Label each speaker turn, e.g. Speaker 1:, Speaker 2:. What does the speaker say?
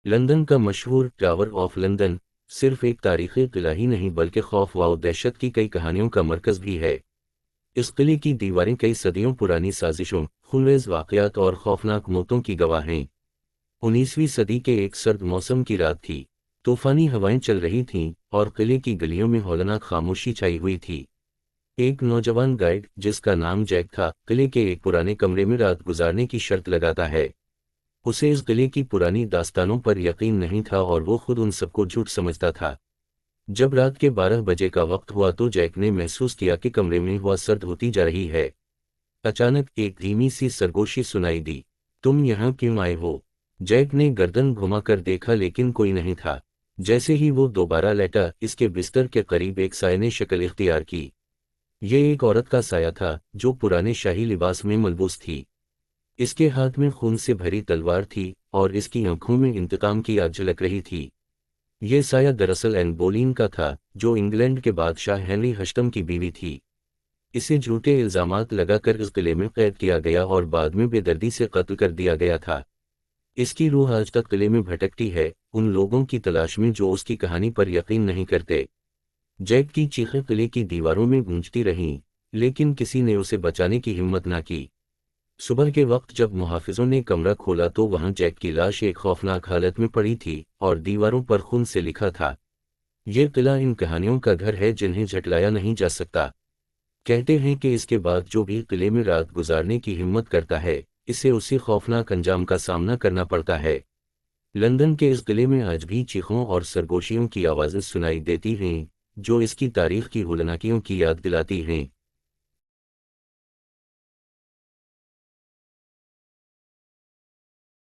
Speaker 1: London کا مشہور tower of London صرف ایک تاریخی قلعہ ہی نہیں بلکہ خوف و دہشت کی کئی کہانیوں کا مرکز بھی ہے۔ اس قلعے کی دیواریں کئی صدیوں پرانی سازشوں، خونریز واقعات اور خوفناک موتوں کی گواہ ہیں۔ 19ویں صدی کے ایک سرد موسم کی رات تھی، طوفانی ہوائیں چل رہی تھیں اور قلعے کی گلیوں میں ہولناک خاموشی چھائی ہوئی تھی۔ ایک نوجوان گائیڈ جس کا نام جیک تھا، قلعے کے ایک پرانے کمرے میں رات گزارنے کی شرط لگاتا ہے۔ اسے اس قلعے کی پرانی داستانوں پر یقین نہیں تھا اور وہ خود ان سب کو جھوٹ سمجھتا تھا۔ جب رات کے 12 بجے کا وقت ہوا تو جیک نے محسوس کیا کہ کمرے میں ہوا سرد ہوتی جا رہی ہے۔ اچانک ایک دھیمی سی سرگوشی سنائی دی، تم یہاں کیوں آئے ہو؟ جیک نے گردن گھما کر دیکھا لیکن کوئی نہیں تھا۔ جیسے ہی وہ دوبارہ لیٹا، اس کے بستر کے قریب ایک سائے نے شکل اختیار کی۔ یہ ایک عورت کا سایہ تھا جو پرانے شاہی لباس میں ملبوس تھی۔ اس کے ہاتھ میں خون سے بھری تلوار تھی اور اس کی آنکھوں میں انتقام کی آگ جھلک رہی تھی۔ یہ سایہ دراصل این بولین کا تھا، جو انگلینڈ کے بادشاہ ہنری ہشتم کی بیوی تھی۔ اسے جھوٹے الزامات لگا کر اس قلعے میں قید کیا گیا اور بعد میں بے دردی سے قتل کر دیا گیا تھا۔ اس کی روح آج تک قلعے میں بھٹکتی ہے، ان لوگوں کی تلاش میں جو اس کی کہانی پر یقین نہیں کرتے۔ جیک کی چیخیں قلعے کی دیواروں میں گونجتی رہیں، لیکن کسی نے اسے بچانے کی ہمت نہ کی۔ صبح کے وقت جب محافظوں نے کمرہ کھولا تو وہاں جیک کی لاش ایک خوفناک حالت میں پڑی تھی اور دیواروں پر خون سے لکھا تھا۔ یہ قلعہ ان کہانیوں کا گھر ہے جنہیں جھٹلایا نہیں جا سکتا۔ کہتے ہیں کہ اس کے بعد جو بھی قلعے میں رات گزارنے کی ہمت کرتا ہے، اسے اسی خوفناک انجام کا سامنا کرنا پڑتا ہے۔ لندن کے اس قلعے میں آج بھی چیخوں اور سرگوشیوں کی آوازیں سنائی دیتی ہیں، جو اس کی تاریخ کی ہولناکیوں کی یاد دلاتی ہیں۔